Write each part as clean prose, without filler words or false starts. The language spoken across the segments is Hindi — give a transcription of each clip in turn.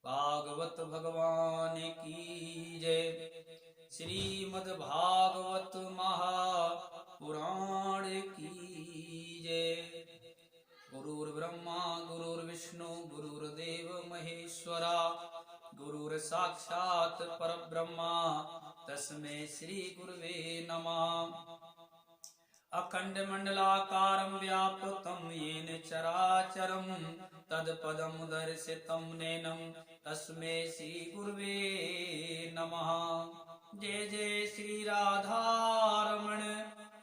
भागवत भगवान की जय। श्रीमद् भागवत महापुराण की जय। गुरुर्ब्रह्मा गुरुर्विष्णु गुरुर्देव महेश्वरा, गुरुर् साक्षात् परब्रह्मा तस्मै श्री गुरुवे नमः। अखण्डमण्डलाकारं व्याप्तं येन चराचरं तत्पदं दर्शितं नैनं तस्मै श्रीगुरुवे नमः। जय जय श्री राधारमण,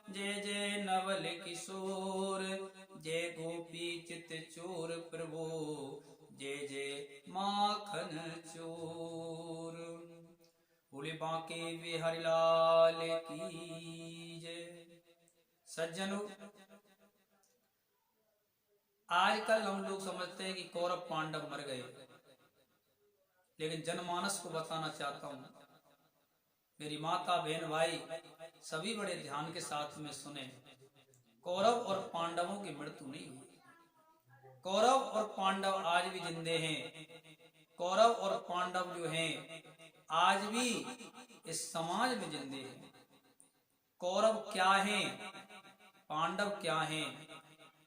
जय जय नवल किशोर, जय गोपी चित चोर प्रभु, जय जय माखन चोर। बोले बांके बिहारी लाल की जय। सज्जनों, आजकल हम लोग समझते हैं कि कौरव पांडव मर गए, लेकिन जनमानस को बताना चाहता हूं, मेरी माता बहन भाई सभी बड़े ध्यान के साथ में सुने। कौरव और पांडवों की मृत्यु नहीं हुई। कौरव और पांडव आज भी जिंदे हैं। कौरव और पांडव जो हैं आज भी इस समाज में जिंदे हैं। कौरव क्या हैं, पांडव क्या हैं?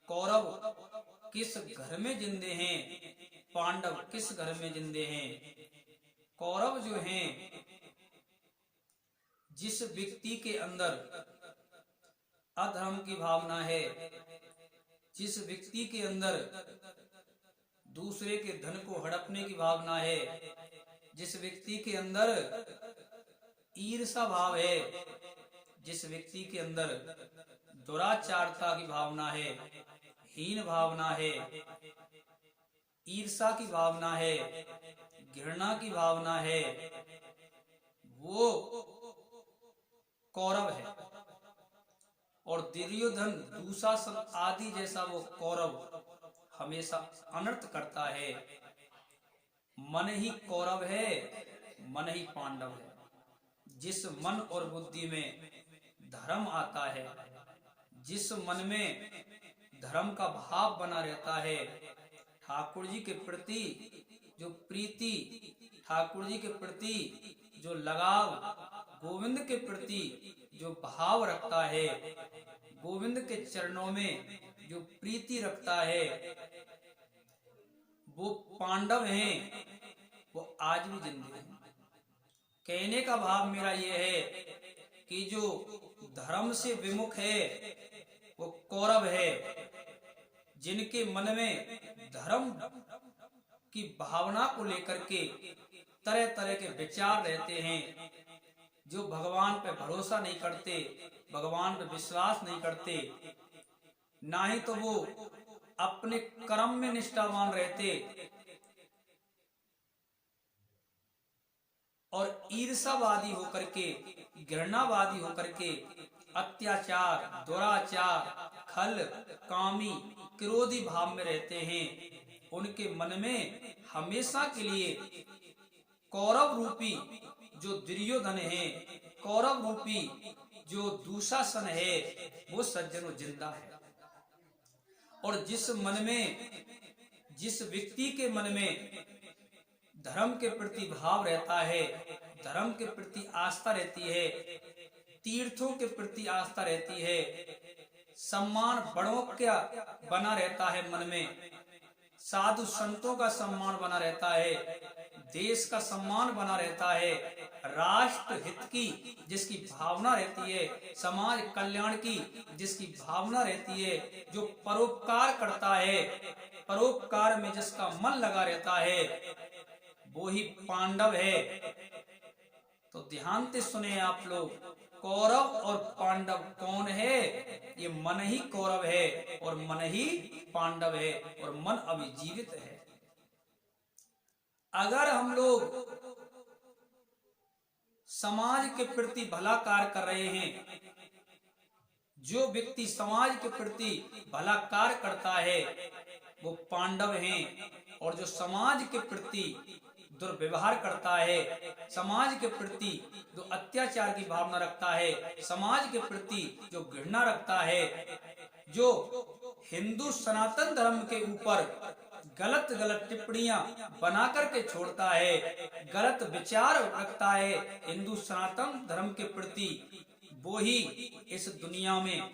कौरव किस घर में जिंदे हैं, पांडव किस घर में जिंदे हैं? कौरव जो हैं, जिस व्यक्ति के अंदर अधर्म की भावना है, जिस व्यक्ति के अंदर दूसरे के धन को हड़पने की भावना है, जिस व्यक्ति के अंदर ईर्ष्या भाव है, जिस व्यक्ति के अंदर दुराचारता की भावना है, हीन भावना है, ईर्ष्या की भावना है, घृणा की भावना है, वो कौरव है। और दुर्योधन, दुशासन आदि जैसा वो कौरव हमेशा अनर्थ करता है। मन ही कौरव है, मन ही पांडव है। जिस मन और बुद्धि में धर्म आता है, जिस मन में धर्म का भाव बना रहता है, ठाकुर जी के प्रति जो प्रीति, ठाकुर जी के प्रति जो लगाव, गोविंद के प्रति जो भाव रखता है, गोविंद के चरणों में जो प्रीति रखता है, वो पांडव हैं, वो आज भी जिंदे हैं। कहने का भाव मेरा ये है कि जो धर्म से विमुख है वो कौरव है। जिनके मन में धर्म की भावना को लेकर के तरह तरह के विचार रहते हैं, जो भगवान पे भरोसा नहीं करते, भगवान पे विश्वास नहीं करते, ना ही तो वो अपने कर्म में निष्ठावान रहते, और ईर्ष्यावादी होकर के, घृणावादी होकर के अत्याचार, दुराचार, खल, कामी, क्रोधी भाव में रहते हैं। उनके मन में हमेशा के लिए कौरव रूपी जो दुर्योधन है, कौरव रूपी जो दुशासन है, वो सज्जनों जिंदा है। और जिस मन में, जिस व्यक्ति के मन में धर्म के प्रति भाव रहता है, धर्म के प्रति आस्था रहती है, तीर्थों के प्रति आस्था रहती है, सम्मान बड़ों का बना रहता है मन में, साधु संतों का सम्मान बना रहता है, देश का सम्मान बना रहता है, राष्ट्र हित की जिसकी भावना रहती है, समाज कल्याण की जिसकी भावना रहती है, जो परोपकार करता है, परोपकार में जिसका मन लगा रहता है, वो ही पांडव है। तो ध्यान से सुने आप लोग, कौरव और पांडव कौन है? ये मन ही कौरव है और मन ही पांडव है, और मन अभी जीवित है। अगर हम लोग समाज के प्रति भला कार्य कर रहे हैं, जो व्यक्ति समाज के प्रति भला कार्य करता है वो पांडव हैं, और जो समाज के प्रति दुर्व्यवहार करता है, समाज के प्रति जो अत्याचार की भावना रखता है, समाज के प्रति जो घृणा रखता है, जो हिंदू सनातन धर्म के ऊपर गलत गलत टिप्पणियां बना करके छोड़ता है, गलत विचार रखता है हिंदू सनातन धर्म के प्रति, वो ही इस दुनिया में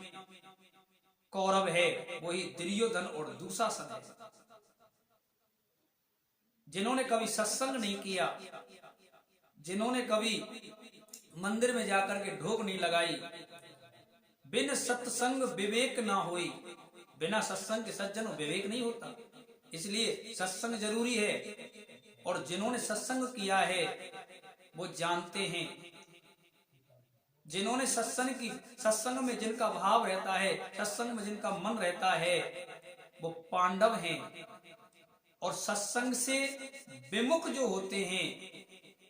कौरव है, वही दुर्योधन और दुशासन है। जिन्होंने कभी सत्संग नहीं किया, जिन्होंने कभी मंदिर में जाकर के ढोक नहीं लगाई, बिन सत्संग विवेक ना होई, बिना सत्संग के सज्जन विवेक नहीं होता, इसलिए सत्संग जरूरी है। और जिन्होंने सत्संग किया है वो जानते हैं, जिन्होंने सत्संग में जिनका भाव रहता है, सत्संग में जिनका मन रहता है, वो पांडव हैं। और सत्संग से विमुख जो होते हैं,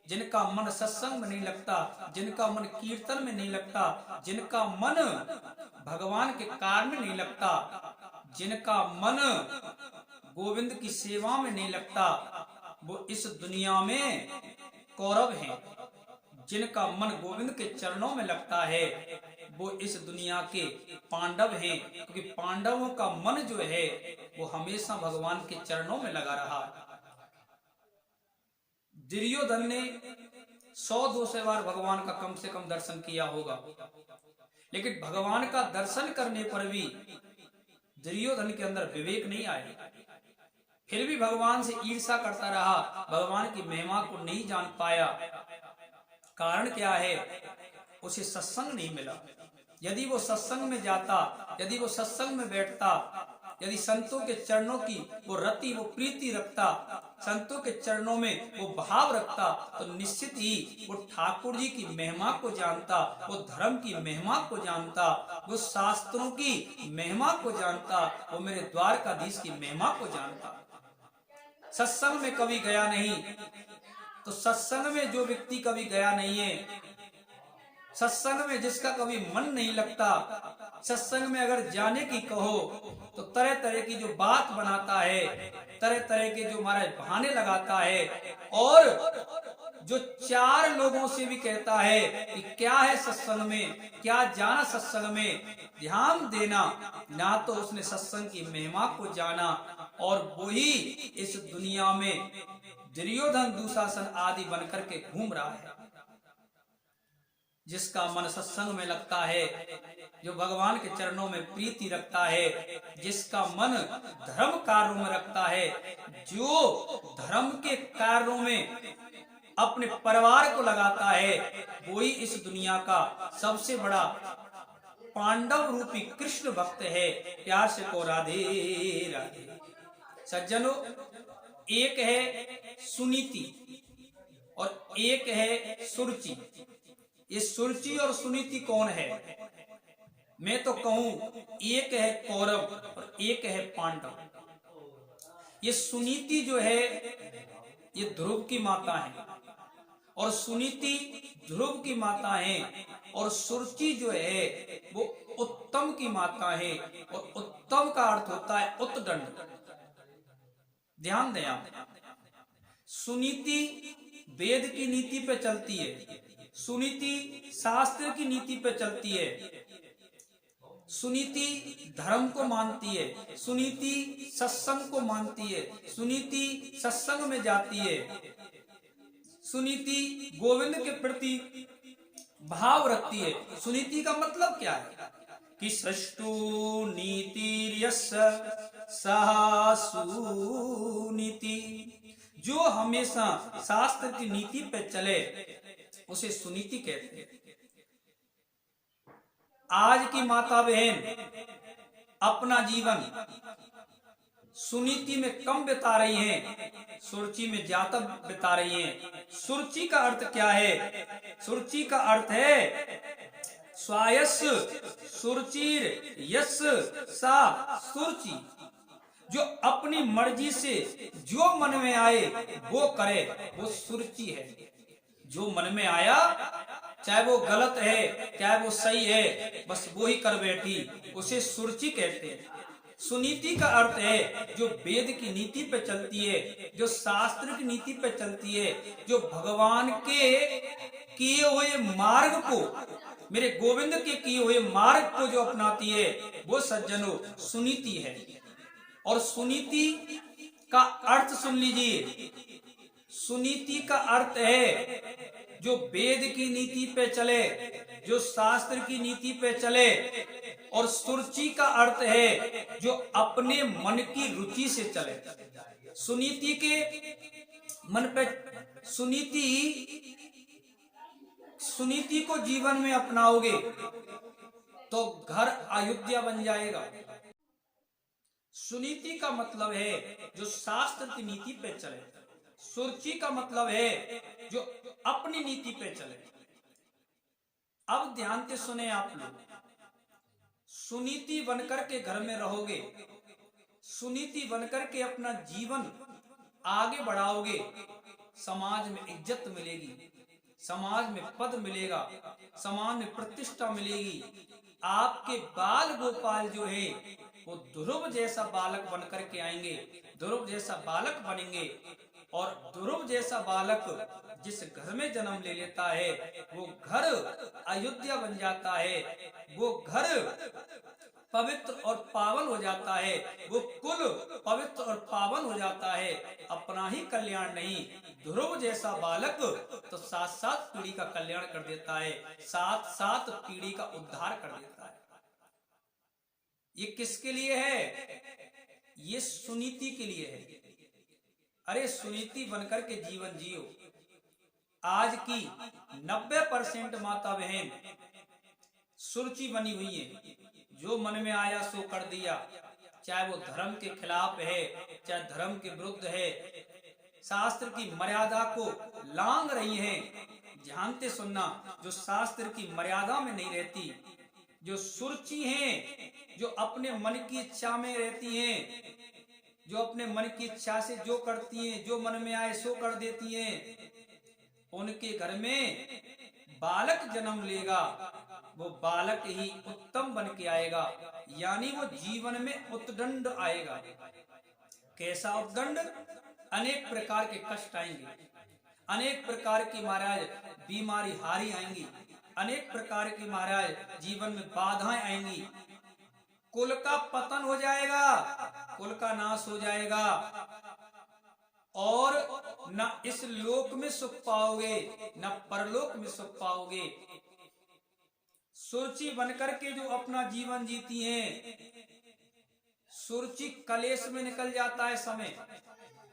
जिनका मन सत्संग में नहीं लगता, जिनका मन कीर्तन में नहीं लगता, जिनका मन भगवान के कार्य में नहीं लगता, जिनका मन गोविंद की सेवा में नहीं लगता, वो इस दुनिया में कौरव हैं। जिनका मन गोविंद के चरणों में लगता है वो इस दुनिया के पांडव हैं, क्योंकि पांडवों का मन जो है वो हमेशा भगवान के चरणों में लगा रहा। दुर्योधन ने 100-200 बार भगवान का कम से कम दर्शन किया होगा, लेकिन भगवान का दर्शन करने पर भी दुर्योधन के अंदर विवेक नहीं आया, फिर भी भगवान से ईर्ष्या करता रहा, भगवान की महिमा को नहीं जान पाया। कारण क्या है? उसे सत्संग नहीं मिला। यदि वो सत्संग में जाता, यदि वो सत्संग में बैठता, यदि संतों के चरणों की वो रति, वो प्रीति रखता, संतों के चरणों में वो भाव रखता, तो निश्चित ही वो ठाकुर जी की महिमा को जानता, वो धर्म की महिमा को जानता, वो शास्त्रों की महिमा को जानता, वो मेरे द्वारकाधीश की महिमा को जानता। सत्संग में कभी गया नहीं, तो सत्संग में जो व्यक्ति कभी गया नहीं है, सत्संग में जिसका कभी मन नहीं लगता, सत्संग में अगर जाने की कहो तो तरह तरह की जो बात बनाता है, तरह तरह के जो महाराज बहाने लगाता है, और जो 4 लोगों से भी कहता है कि क्या है सत्संग में, क्या जाना सत्संग में, ध्यान देना, ना तो उसने सत्संग की महिमा को जाना, और वही इस दुनिया में दुर्योधन दुशासन आदि बनकर के घूम रहा है। जिसका मन सत्संग में लगता है, जो भगवान के चरणों में प्रीति रखता है, जिसका मन धर्म कार्यों में रखता है, जो धर्म के कार्यों में अपने परिवार को लगाता है, वही इस दुनिया का सबसे बड़ा पांडव रूपी कृष्ण भक्त है। प्यार से को राधे राधे। सज्जनों, एक है सुनीति और एक है सुरुचि। ये सुरुचि और सुनीति कौन है? मैं तो कहूं एक है कौरव और एक है पांडव। ये सुनीति जो है ये ध्रुव की माता है, और सुनीति ध्रुव की माता है, और सुरुचि जो है वो उत्तम की माता है, और उत्तम का अर्थ होता है उत्तदंड। ध्यान दें आप, सुनीति वेद की नीति पे चलती है, सुनीति शास्त्र की नीति पे चलती है, सुनीति धर्म को मानती है, सुनीति सत्संग को मानती है, सुनीति सत्संग में जाती है, सुनीति गोविंद के प्रति भाव रखती है। सुनीति का मतलब क्या है? कि सृष्टु नीतिर्यस्य सः सुनीति, जो हमेशा शास्त्र की नीति पे चले उसे सुनीति कहते हैं। आज की माता बहन अपना जीवन सुनीति में कम बिता रही हैं, सुरुचि में ज्यादा बिता रही हैं। सुरुचि का अर्थ क्या है? सुरुचि का अर्थ है स्वायस सुरुचिर यस सा सुरुचि, जो अपनी मर्जी से जो मन में आए वो करे, वो सुरुचि है। जो मन में आया, चाहे वो गलत है चाहे वो सही है, बस वो ही कर बैठी, उसे सुरुचि कहते हैं। सुनीति का अर्थ है जो वेद की नीति पे चलती है, जो शास्त्र की नीति पे चलती है, जो भगवान के किए हुए मार्ग को, मेरे गोविंद के किए हुए मार्ग को जो अपनाती है, वो सज्जनों सुनीति है। और सुनीति का अर्थ सुन लीजिए। सुनीति का अर्थ है जो वेद की नीति पे चले, जो शास्त्र की नीति पे चले। और सुरुचि का अर्थ है जो अपने मन की रुचि से चले। सुनीति के मन पे सुनीति को जीवन में अपनाओगे तो घर अयोध्या बन जाएगा। सुनीति का मतलब है जो शास्त्र की नीति पे चले। सुरुचि का मतलब है जो अपनी नीति पे चले। अब ध्यान से सुने आप लोग। सुनीति बनकर के घर में रहोगे, सुनीति बनकर के अपना जीवन आगे बढ़ाओगे, समाज में इज्जत मिलेगी, समाज में पद मिलेगा, समाज में प्रतिष्ठा मिलेगी। आपके बाल गोपाल जो है वो ध्रुव जैसा बालक बनकर के आएंगे, ध्रुव जैसा बालक बनेंगे। और ध्रुव जैसा बालक जिस घर में जन्म ले लेता है वो घर अयोध्या बन जाता है, वो घर पवित्र और पावन हो जाता है, वो कुल पवित्र और पावन हो जाता है। अपना ही कल्याण नहीं, ध्रुव जैसा बालक तो सात सात पीढ़ी का कल्याण कर देता है, सात सात पीढ़ी का उद्धार कर देता है। ये किसके लिए है? ये सुनीति के लिए है। अरे सुनीति बनकर के जीवन जियो। आज की 90% माता बहन सुरुचि बनी हुई है, जो मन में आया सो कर दिया, चाहे वो धर्म के खिलाफ है, चाहे धर्म के विरुद्ध है, शास्त्र की मर्यादा को लांघ रही है। ध्यान से सुनना, जो शास्त्र की मर्यादा में नहीं रहती, जो सुरुचि हैं, जो अपने मन की इच्छा में रहती हैं, जो अपने मन की इच्छा से जो करती हैं, जो मन में आए सो कर देती हैं, उनके घर में बालक जन्म लेगा, वो बालक ही उत्तम बन के आएगा, यानी वो जीवन में उत्दंड आएगा। कैसा उत्दंड? अनेक प्रकार के कष्ट आएंगे, अनेक प्रकार की महाराज बीमारी हारी आएंगी, अनेक प्रकार की महाराज जीवन में बाधाएं आएंगी, कुल का पतन हो जाएगा, कुल का नाश हो जाएगा, और न इस लोक में सुख पाओगे न परलोक में सुख पाओगे। सुरुचि बनकर के जो अपना जीवन जीती हैं, सुरुचि कलेश में निकल जाता है समय।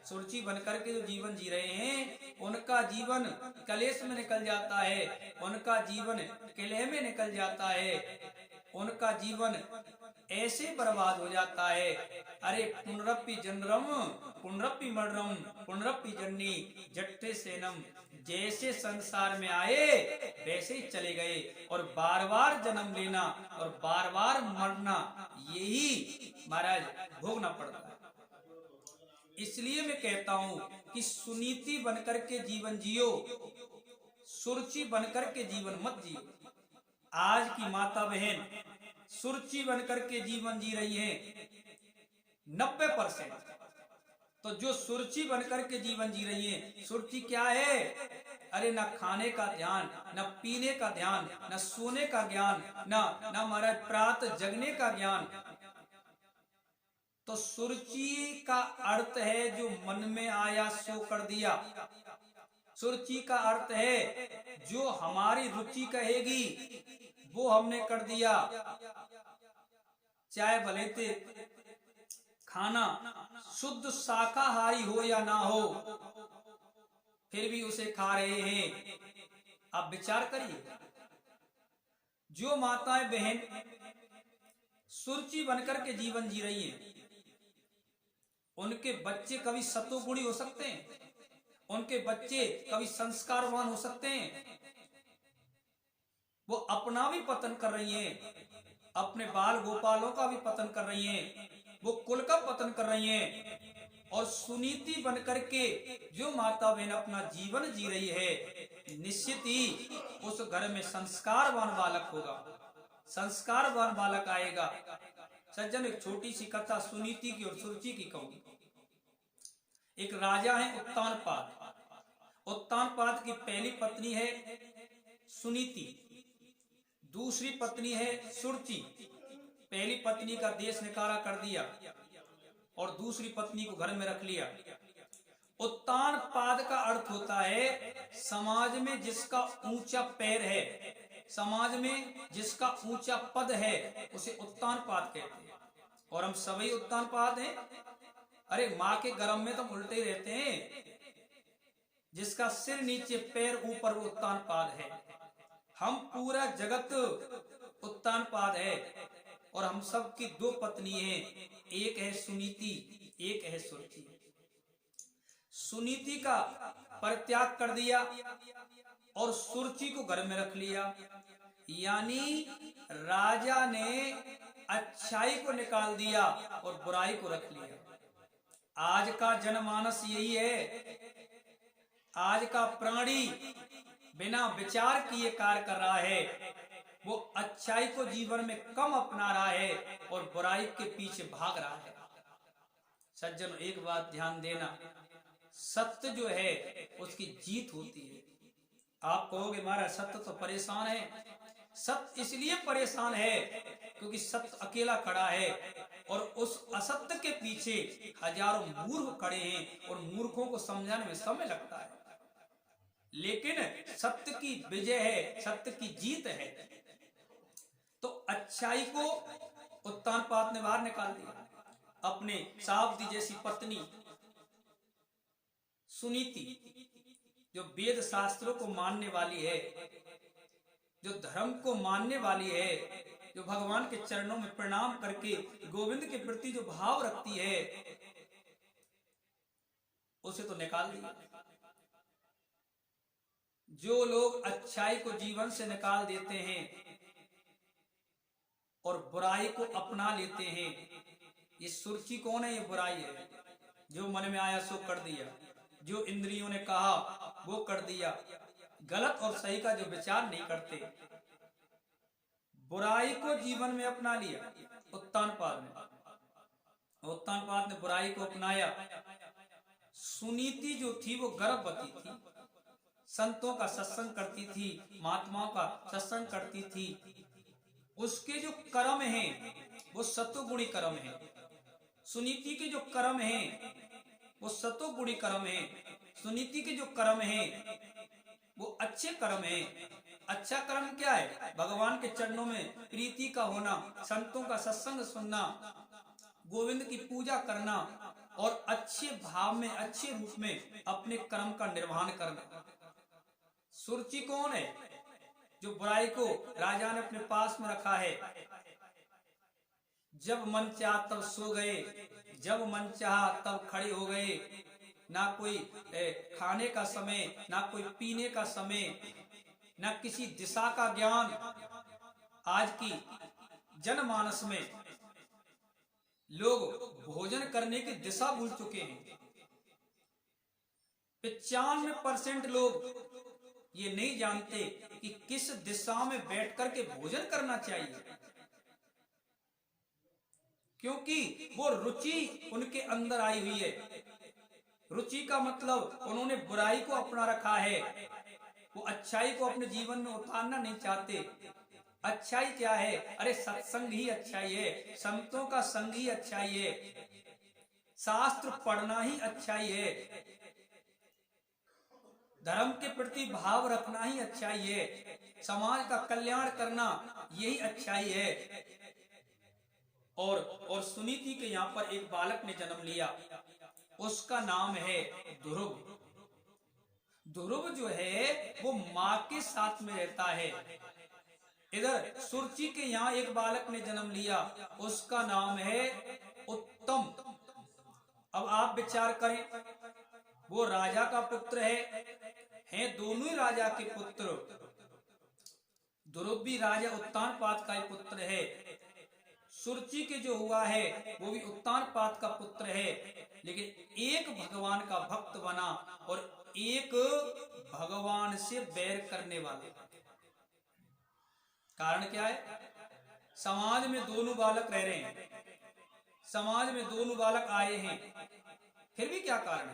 सुरुचि बनकर के जो जीवन जी रहे हैं उनका जीवन कलेश में निकल जाता है, उनका जीवन किले में निकल जाता है, उनका जीवन ऐसे बर्बाद हो जाता है। अरे पुनरपि जनरम पुनरपि मरणम पुनरपि जननी जट्टे सेनम, जैसे संसार में आए वैसे ही चले गए, और बार बार जन्म लेना और बार बार मरना, यही महाराज भोगना पड़ता है। इसलिए मैं कहता हूं कि सुनीति बनकर के जीवन जियो, सुरुचि बनकर के जीवन मत जियो। आज की माता बहन सुरुचि बनकर के जीवन जी रही है 90%। तो जो सुरुचि बनकर के जीवन जी रही है, सुरुचि क्या है? अरे न खाने का ध्यान, न पीने का ध्यान, न सोने का ज्ञान, न हमारा प्रातः जगने का ज्ञान। तो सुरुचि का अर्थ है जो मन में आया सो कर दिया। सुरुचि का अर्थ है जो हमारी रुचि कहेगी वो हमने कर दिया, चाहे भले ते खाना शुद्ध शाकाहारी हो या ना हो, फिर भी उसे खा रहे हैं। आप विचार करिए, जो माताएं बहन सुरुचि बनकर के जीवन जी रही हैं, उनके बच्चे कभी सतोगुणी हो सकते हैं, उनके बच्चे कभी संस्कारवान हो सकते हैं। वो अपना भी पतन कर रही हैं, अपने बाल गोपालों का भी पतन कर रही हैं, वो कुल का पतन कर रही हैं। और सुनीति बनकर के जो माता बहन अपना जीवन जी रही है, निश्चित ही उस घर में संस्कारवान बालक होगा, संस्कारवान बालक आएगा। सज्जन, एक छोटी सी कथा सुनीति की और सुरुचि की कहूंगी। एक राजा है उत्तानपाद। उत्तानपाद की पहली पत्नी है सुनीति, दूसरी पत्नी है सुरुचि। पहली पत्नी का देश निकाला कर दिया, और दूसरी पत्नी को घर में रख लिया। उत्तान पाद का अर्थ होता है समाज में जिसका ऊंचा पैर है, समाज में जिसका ऊंचा पद है, उसे उत्तान पाद कहते हैं। और हम सभी उत्तान पाद हैं। अरे माँ के गर्भ में तो हम उल्टे रहते हैं। जिसका सिर नीचे पैर ऊपर वो उत्तान पाद है। हम पूरा जगत उत्तान पाद है। और हम सब की दो पत्नी हैं, एक है सुनीति, एक है सुरुचि। सुनीति का परित्याग कर दिया और सुरुचि को घर में रख लिया। यानी राजा ने अच्छाई को निकाल दिया और बुराई को रख लिया। आज का जनमानस यही है। आज का प्राणी बिना विचार किए कार्य कर रहा है। वो अच्छाई को जीवन में कम अपना रहा है और बुराई के पीछे भाग रहा है। सज्जन एक बात ध्यान देना, सत्य जो है उसकी जीत होती है। आप कहोगे महाराज सत्य तो परेशान है। सत्य इसलिए परेशान है क्योंकि सत्य अकेला खड़ा है और उस असत्य के पीछे हजारों मूर्ख खड़े हैं और मूर्खों को समझाने में समय लगता है। लेकिन सत्य की विजय है, सत्य की जीत है। तो अच्छाई को उत्तान पाद ने बाहर निकाल दिया। अपने सावती जैसी पत्नी सुनीति, जो वेद शास्त्रों को मानने वाली है, जो धर्म को मानने वाली है, जो भगवान के चरणों में प्रणाम करके गोविंद के प्रति जो भाव रखती है, उसे तो निकाल दिया। जो लोग अच्छाई को जीवन से निकाल देते हैं और बुराई को अपना लेते हैं, ये सुरुचि कौन है? ये बुराई है। जो मन में आया सो कर दिया, जो इंद्रियों ने कहा वो कर दिया, गलत और सही का जो विचार नहीं करते, बुराई को जीवन में अपना लिया। उत्तान पाद ने बुराई को अपनाया। सुनीति जो थी वो गर्भवती थी, संतों का सत्संग करती थी, महात्माओं का सत्संग करती थी। उसके जो कर्म हैं वो सत्वगुणी कर्म है। सुनीति के जो कर्म हैं वो सत्वगुणी कर्म है। सुनीति के जो कर्म हैं वो अच्छे कर्म हैं। अच्छा कर्म क्या है? भगवान के चरणों में प्रीति का होना, संतों का सत्संग सुनना, गोविंद की पूजा करना और अच्छे भाव में, अच्छे रूप में अपने कर्म का निर्वहन करना। सुरुचि कौन है? जो बुराई को राजा ने अपने पास में रखा है। जब मन चाहा तब सो गए, जब मन चाहा तब खड़े हो गए। ना कोई खाने का समय, ना कोई पीने का समय, ना किसी दिशा का ज्ञान। आज की जनमानस में लोग भोजन करने की दिशा भूल चुके हैं। 95% लोग ये नहीं जानते कि किस दिशा में बैठ करके भोजन करना चाहिए, क्योंकि वो रुचि उनके अंदर आई हुई है। रुचि का मतलब उन्होंने बुराई को अपना रखा है। वो अच्छाई को अपने जीवन में उतारना नहीं चाहते। अच्छाई क्या है? अरे सत्संग ही अच्छाई है, संतों का संग ही अच्छाई है, शास्त्र पढ़ना ही अच्छाई है, धर्म के प्रति भाव रखना ही अच्छाई है, समाज का कल्याण करना यही अच्छाई है। और सुनीति के यहाँ पर एक बालक ने जन्म लिया, उसका नाम है ध्रुव। ध्रुव जो है वो माँ के साथ में रहता है। इधर सुरुचि के यहाँ एक बालक ने जन्म लिया, उसका नाम है उत्तम। अब आप विचार करें, वो राजा का पुत्र है दोनों ही राजा के पुत्र। ध्रुव भी राजा उत्तान पाद का ही पुत्र है। सुरुचि के जो हुआ है वो भी उत्तान पाद का पुत्र है। लेकिन एक भगवान का भक्त बना और एक भगवान से बैर करने वाले। कारण क्या है? समाज में दोनों बालक रह रहे हैं, समाज में दोनों बालक आए हैं, फिर भी क्या कारण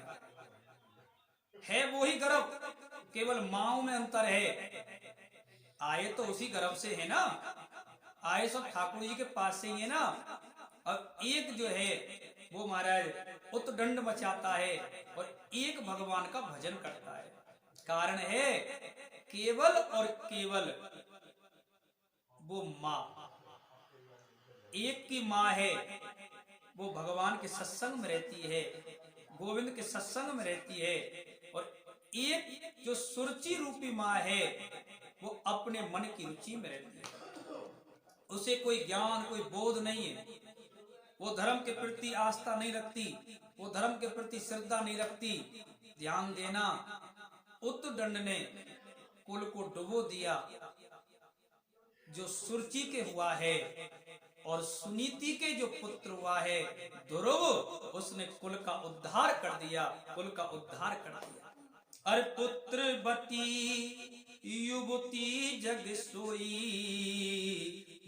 है? वो ही गर्भ, केवल माओ में अंतर है। आए तो उसी गर्भ से है ना, आए सब ठाकुर जी के पास से ही है ना। अब एक जो है वो महाराज उद्दंड मचाता है और एक भगवान का भजन करता है। कारण है केवल और केवल वो माँ, एक की माँ है, वो भगवान के सत्संग में रहती है, गोविंद के सत्संग में रहती है। और एक जो सुरुचि रूपी माँ है वो अपने मन की रुचि में रहती है, उसे कोई ज्ञान कोई बोध नहीं है, वो धर्म के प्रति आस्था नहीं रखती, वो धर्म के प्रति श्रद्धा नहीं रखती। ध्यान देना, उद्दंड ने कुल को डुबो दिया। जो सुरुचि के हुआ है और सुनीति के जो पुत्र हुआ है ध्रुव, उसने कुल का उद्धार कर दिया, कुल का उद्धार कर दिया। अरे पुत्रवती युवती जग सोई,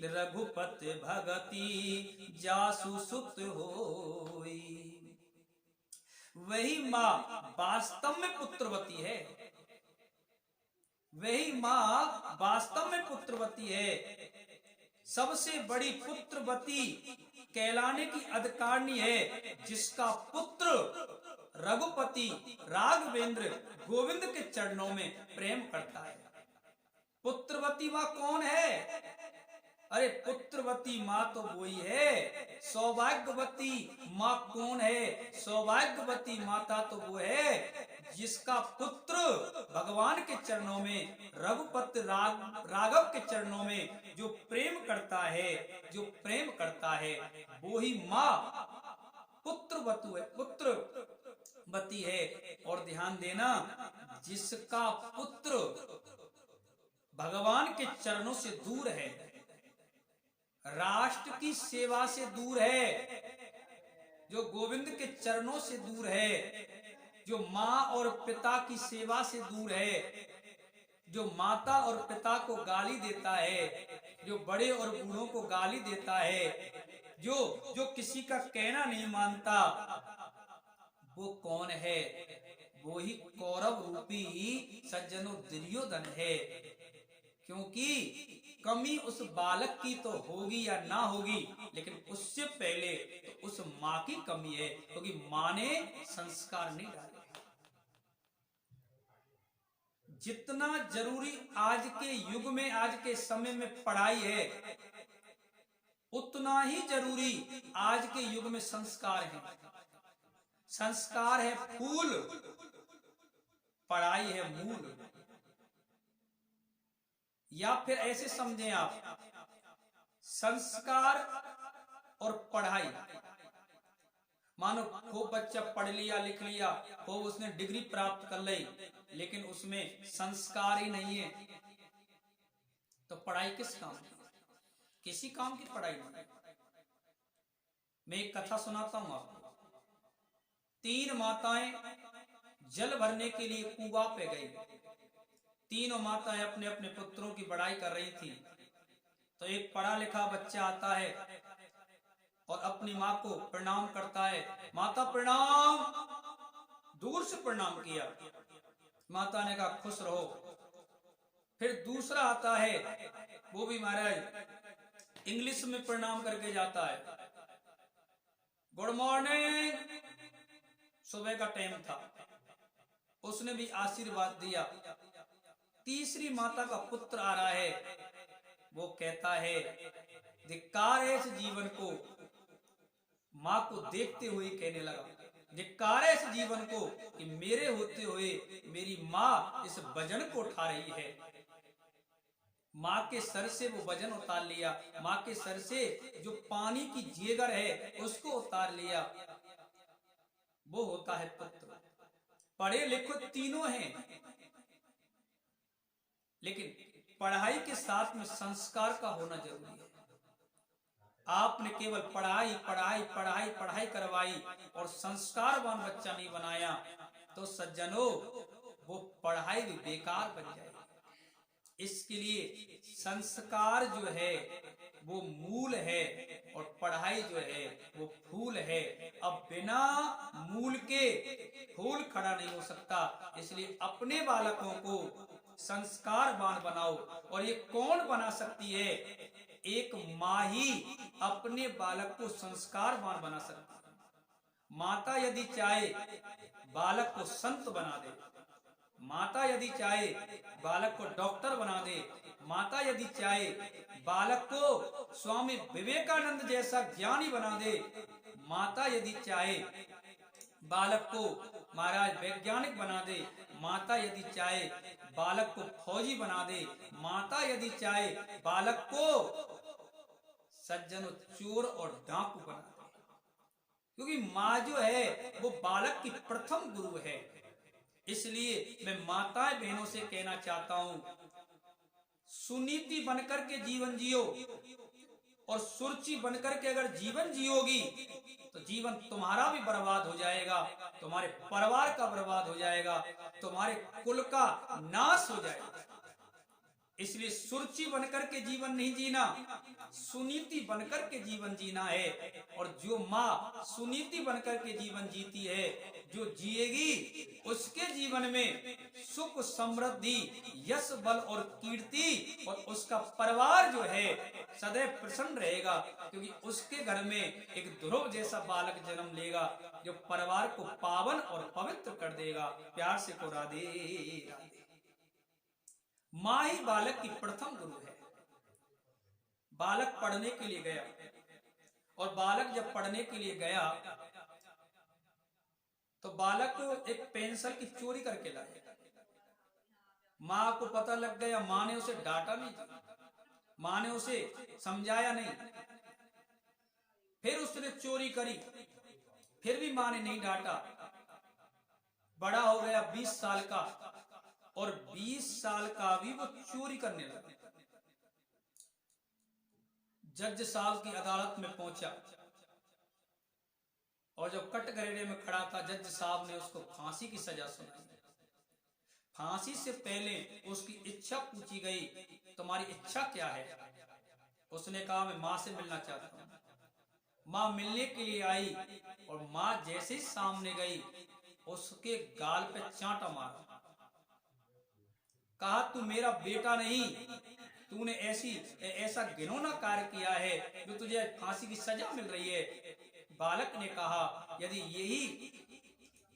रघुपति भगति जासु सुत होई। वही माँ वास्तव में पुत्रवती है, वही माँ वास्तव में पुत्रवती है। सबसे बड़ी पुत्रवती कहलाने की अधिकारिणी है जिसका पुत्र रघुपति राघवेंद्र गोविंद के चरणों में प्रेम करता है। पुत्रवती माँ कौन है? अरे पुत्रवती माँ तो वही है। सौभाग्यवती माँ कौन है? सौभाग्यवती माता तो वो है जिसका पुत्र भगवान के चरणों में, रघुपति राघव के चरणों में जो प्रेम करता है, जो प्रेम करता है, वो ही माँ पुत्रवतु है, पुत्रवती है। और ध्यान देना, जिसका पुत्र भगवान के चरणों से दूर है, राष्ट्र की सेवा से दूर है, जो गोविंद के चरणों से दूर है, जो माँ और पिता की सेवा से दूर है, जो माता और पिता को गाली देता है, जो बड़े और बूढ़ों को गाली देता है, जो किसी का कहना नहीं मानता, वो कौन है? वो ही कौरव रूपी सज्जनों दुर्योधन है। क्योंकि कमी उस बालक की तो होगी या ना होगी, लेकिन उससे पहले तो उस माँ की कमी है, क्योंकि माँ ने संस्कार नहीं डाले। जितना जरूरी आज के युग में, आज के समय में पढ़ाई है, उतना ही जरूरी आज के युग में संस्कार है। संस्कार है फूल, पढ़ाई है मूल। या फिर ऐसे समझें आप, संस्कार और पढ़ाई, मानो खूब बच्चा पढ़ लिया लिख लिया, खूब उसने डिग्री प्राप्त कर ली, लेकिन उसमें संस्कार ही नहीं है, तो पढ़ाई किस काम की? किसी काम की पढ़ाई नहीं। मैं एक कथा सुनाता हूं आपको। 3 माताएं जल भरने के लिए कुआं पे गई। तीनों माताएं अपने अपने पुत्रों की बड़ाई कर रही थी। तो एक पढ़ा लिखा बच्चा आता है और अपनी माँ को प्रणाम करता है, माता प्रणाम, दूर से प्रणाम किया। माता ने कहा खुश रहो। फिर दूसरा आता है, वो भी महाराज इंग्लिश में प्रणाम करके जाता है, गुड मॉर्निंग। सुबह का टाइम था, उसने भी आशीर्वाद दिया। तीसरी माता का पुत्र आ रहा है, वो कहता है धिक्कार है इस जीवन को। माँ को देखते हुए कहने लगा, धिक्कार है इस जीवन को कि मेरे होते हुए मेरी माँ इस वजन को उठा रही है। माँ के सर से वो वजन उतार लिया, माँ के सर से जो पानी की जेगर है उसको उतार लिया। वो होता है पुत्र। पढ़े लिखे तीनों हैं, लेकिन पढ़ाई के साथ में संस्कार का होना जरूरी है। आपने केवल पढ़ाई पढ़ाई पढ़ाई पढ़ाई करवाई और संस्कारवान बच्चा नहीं बनाया, तो सज्जनों वो पढ़ाई भी बेकार बन जाएगी। इसके लिए संस्कार जो है वो मूल है और पढ़ाई जो है वो फूल है। अब बिना मूल के फूल खड़ा नहीं हो सकता। इसलिए अपने बालकों को संस्कारवान बनाओ। और ये कौन बना सकती है? एक माँ ही अपने बालक को संस्कारवान बना सकती है। माता यदि चाहे बालक को संत बना दे, माता यदि चाहे बालक को डॉक्टर बना दे, माता यदि चाहे बालक को स्वामी विवेकानंद जैसा ज्ञानी बना दे, माता यदि चाहे बालक को महाराज वैज्ञानिक बना दे, माता यदि चाहे बालक को फौजी बना दे, माता यदि चाहे बालक को सज्जन चोर और डाकू बना दे, क्योंकि माँ जो है वो बालक की प्रथम गुरु है। इसलिए मैं माताएं बहनों से कहना चाहता हूं, सुनीति बनकर के जीवन जियो, और सुरुचि बनकर के अगर जीवन जियोगी तो जीवन तुम्हारा भी बर्बाद हो जाएगा, तुम्हारे परिवार का बर्बाद हो जाएगा, तुम्हारे कुल का नाश हो जाएगा। इसलिए सुरुचि बनकर के जीवन नहीं जीना, सुनीति बनकर के जीवन जीना है। और जो माँ सुनीति बनकर के जीवन जीती है, जो जिएगी उसके जीवन में सुख समृद्धि यश बल और कीर्ति, और उसका परिवार जो है सदैव प्रसन्न रहेगा, क्योंकि उसके घर में एक ध्रुव जैसा बालक जन्म लेगा जो परिवार को पावन और पवित्र कर देगा। प्यार से को राधे राधे। माँ ही बालक की प्रथम गुरु है। बालक पढ़ने के लिए गया, और बालक जब पढ़ने के लिए गया तो बालक एक पेंसिल की चोरी करके लाया। माँ को पता लग गया, माँ ने उसे डांटा नहीं, माँ ने उसे समझाया नहीं, फिर उसने चोरी करी, फिर भी माँ ने नहीं डांटा। बड़ा हो गया 20 साल का, और 20 साल का भी वो चोरी करने लगा। जज साहब की अदालत में पहुंचा, और जब कटघरे में खड़ा था, जज साहब ने उसको फांसी की सजा सुनाई। फांसी से पहले उसकी इच्छा पूछी गई, तुम्हारी इच्छा क्या है? उसने कहा, मैं माँ से मिलना चाहता हूँ। माँ मिलने के लिए आई, और माँ जैसे ही सामने गई उसके गाल पे चांटा मारा। कहा, तू मेरा बेटा नहीं, तूने ऐसा घिनौना कार्य किया है जो तुझे फांसी की सजा मिल रही है। बालक ने कहा, यदि यही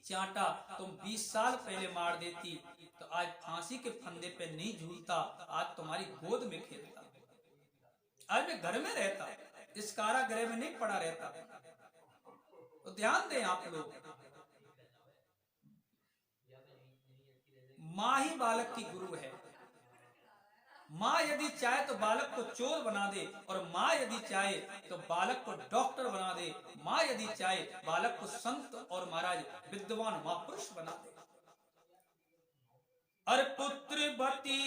चांटा तुम 20 साल पहले मार देती तो आज फांसी के फंदे पे नहीं झूलता, आज तुम्हारी गोद में खेलता, आज मैं घर में रहता, इस कारागृह में नहीं पड़ा रहता। तो ध्यान दें आप लोग, माँ ही बालक की गुरु है। माँ यदि चाहे तो बालक को चोर बना दे, और माँ यदि चाहे तो बालक को डॉक्टर बना दे, माँ यदि चाहे बालक को संत और महाराज विद्वान महापुरुष बना दे। अर पुत्रवती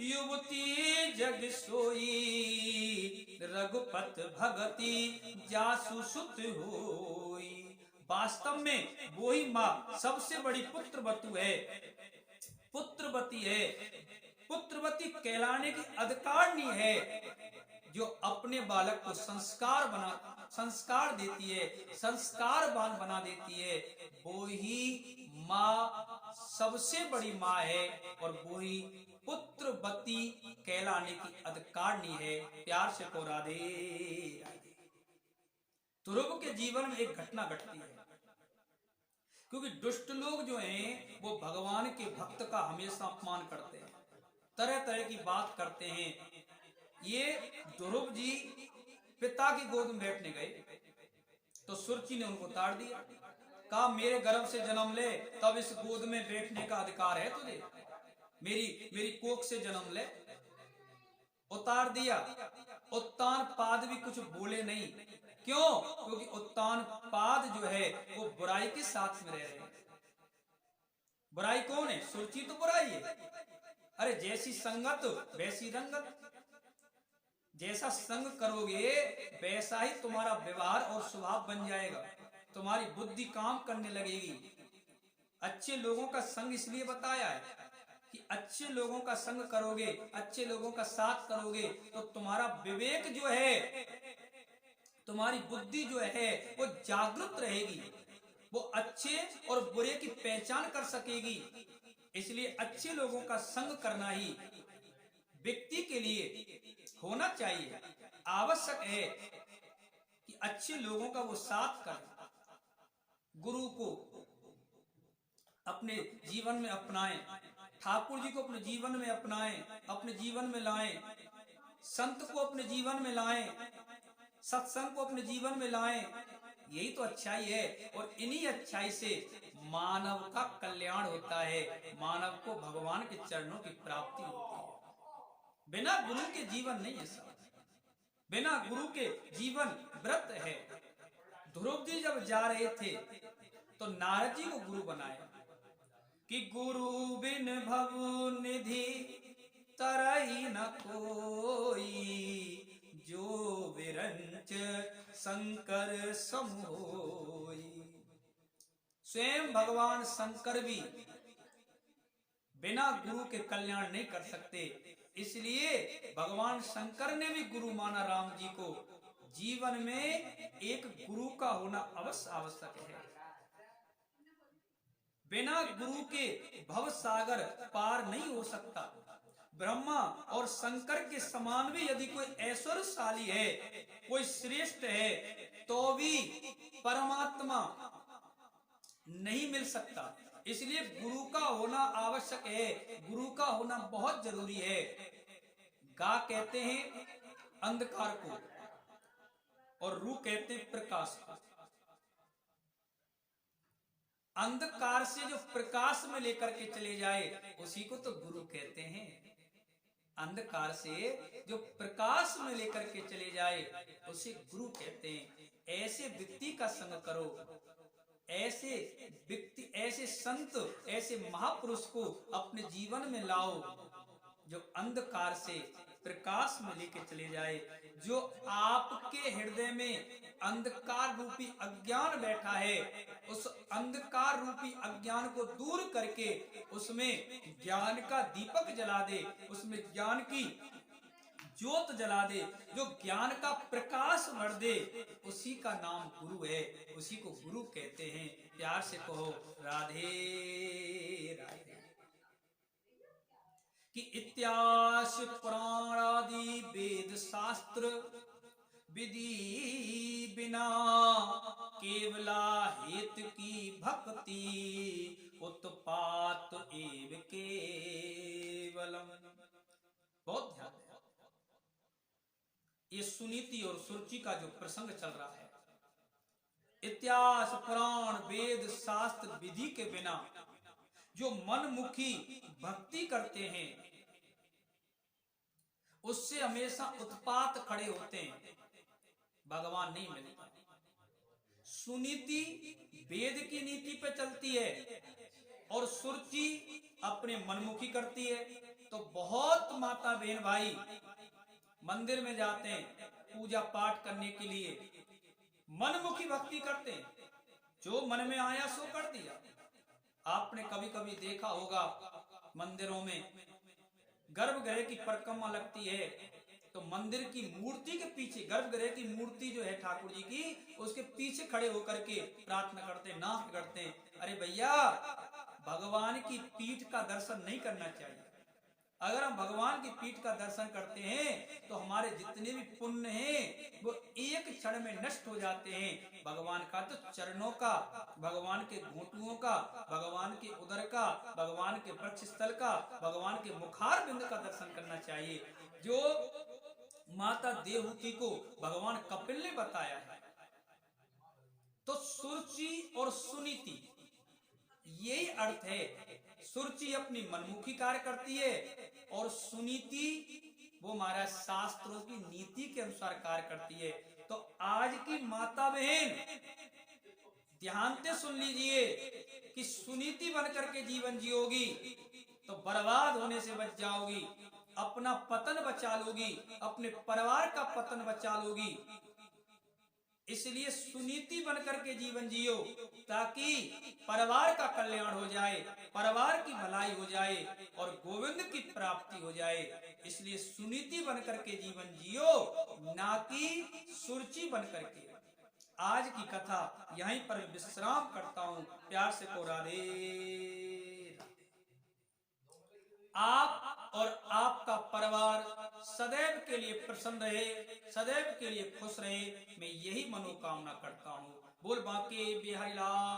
युवती जग सोई, रघुपत भगति जासु सुत होई। वास्तव में वो ही माँ सबसे बड़ी पुत्रवतु है, पुत्रवती है। पुत्रवती कहलाने की अधिकारिणी है, जो अपने बालक को संस्कार देती है, संस्कारवान बना देती है। वो ही माँ सबसे बड़ी माँ है, और वो ही पुत्रवती कहलाने की अधिकारिणी है। प्यार से को राधे राधे। ध्रुव के जीवन में एक घटना घटती है, क्योंकि दुष्ट लोग जो हैं वो भगवान के भक्त का हमेशा अपमान करते हैं, तरह तरह की बात करते हैं। ये ध्रुव जी पिता की गोद में बैठने गए तो सुरचि ने उनको उतार दिया। कहा, मेरे गर्भ से जन्म ले, तब इस गोद में बैठने का अधिकार है तुझे, मेरी कोख से जन्म ले। उतार दिया। उत्तान पाद भी कुछ बोले नहीं। क्यों? क्योंकि उत्तान पाद जो है वो बुराई के साथ में रह रहे हैं। बुराई कौन है? सुरचि तो बुराई है। अरे जैसी संगत वैसी रंगत, जैसा संग करोगे वैसा ही तुम्हारा व्यवहार और स्वभाव बन जाएगा, तुम्हारी बुद्धि काम करने लगेगी। अच्छे लोगों का संग इसलिए बताया है कि अच्छे लोगों का संग करोगे, अच्छे लोगों का साथ करोगे तो तुम्हारा विवेक जो है, तुम्हारी बुद्धि जो है वो जागृत रहेगी, वो अच्छे और बुरे की पहचान कर सकेगी। इसलिए अच्छे लोगों का संग करना ही व्यक्ति के लिए होना चाहिए, आवश्यक है कि अच्छे लोगों का वो साथ करे। गुरु को अपने जीवन में अपनाएं, ठाकुर जी को अपने जीवन में अपनाएं, अपने जीवन में लाएं, संत को अपने जीवन में लाएं, सत्संग को अपने जीवन में लाएं। यही तो अच्छाई है, और इन्हीं अच्छाई से मानव का कल्याण होता है, मानव को भगवान के चरणों की प्राप्ति होती है। बिना गुरु के जीवन नहीं है साहब, बिना गुरु के जीवन व्रत है। ध्रुव जी जब जा रहे थे तो नारद जी को गुरु बनाया कि गुरु बिन भव निधि तरई न कोई, जो विरंच शंकर सम होई। स्वयं भगवान शंकर भी बिना गुरु के कल्याण नहीं कर सकते, इसलिए भगवान शंकर ने भी गुरु माना राम जी को। जीवन में एक गुरु का होना अवश्य आवश्यक है। बिना गुरु के भव सागर पार नहीं हो सकता। ब्रह्मा और शंकर के समान भी यदि कोई ऐश्वर्यशाली है, कोई श्रेष्ठ है, तो भी परमात्मा नहीं मिल सकता। इसलिए गुरु का होना आवश्यक है, गुरु का होना बहुत जरूरी है। गा कहते हैं अंधकार को और रू कहते हैं प्रकाश को। अंधकार से जो प्रकाश में लेकर के चले जाए उसी को तो गुरु कहते हैं। अंधकार से जो प्रकाश में लेकर के चले जाए उसे गुरु कहते हैं। ऐसे व्यक्ति का संग करो, ऐसे व्यक्ति, ऐसे संत, ऐसे महापुरुष को अपने जीवन में लाओ जो अंधकार से प्रकाश में लेके चले जाए। जो आपके हृदय में अंधकार रूपी अज्ञान बैठा है, उस अंधकार रूपी अज्ञान को दूर करके उसमें ज्ञान का दीपक जला दे, उसमें ज्ञान की ज्योत जला दे, जो ज्ञान का प्रकाश भर दे, उसी का नाम गुरु है, उसी को गुरु कहते हैं। प्यार से कहो राधे राधे। कि इतिहास पुराण आदि वेद शास्त्र विधि बिना केवला हेतु की भक्ति उत्पात एव केवलम। बहुत ध्यान दें, ये सुनीति और सुरुचि का जो प्रसंग चल रहा है, इतिहास पुराण वेद शास्त्र विधि के बिना जो मनमुखी भक्ति करते हैं उससे हमेशा उत्पात खड़े होते हैं, भगवान नहीं मिलता। सुनीति वेद की नीति पे चलती है और सुरुचि अपने मनमुखी करती है। तो बहुत माता बहन भाई मंदिर में जाते हैं पूजा पाठ करने के लिए, मनमुखी भक्ति करते हैं, जो मन में आया सो कर दिया। आपने कभी कभी देखा होगा मंदिरों में गर्भगृह की परिक्रमा लगती है तो मंदिर की मूर्ति के पीछे, गर्भगृह की मूर्ति जो है ठाकुर जी की, उसके पीछे खड़े होकर के प्रार्थना करते, नाम करते हैं। अरे भैया, भगवान की पीठ का दर्शन नहीं करना चाहिए। अगर हम भगवान की पीठ का दर्शन करते हैं तो हमारे जितने भी पुण्य हैं वो एक क्षण में नष्ट हो जाते हैं। भगवान का तो चरणों का, भगवान के घुटनों का, भगवान के उदर का, भगवान के वक्ष स्थल का, भगवान के मुखार बिंद का दर्शन करना चाहिए, जो माता देवहूति को भगवान कपिल ने बताया है। तो सुरुचि और सुनीति यही अर्थ है। सुरुचि अपनी मनमुखी कार्य करती है और सुनीति वो हमारा शास्त्रों की नीति के अनुसार कार्य करती है। तो आज की माता बहन ध्यान से सुन लीजिए कि सुनीति बनकर के जीवन जियोगी तो बर्बाद होने से बच जाओगी, अपना पतन बचा लोगी, अपने परिवार का पतन बचा लोगी। इसलिए सुनीति बनकर के जीवन जियो ताकि परिवार का कल्याण हो जाए, परिवार की भलाई हो जाए और गोविंद की प्राप्ति हो जाए। इसलिए सुनीति बनकर के जीवन जियो, ना कि सुरुचि बनकर के। आज की कथा यहीं पर विश्राम करता हूँ। प्यार से को राधे। आप और आपका परिवार सदैव के लिए प्रसन्न रहे, सदैव के लिए खुश रहे, मैं यही मनोकामना करता हूँ। बोल बांके बिहारी लाल।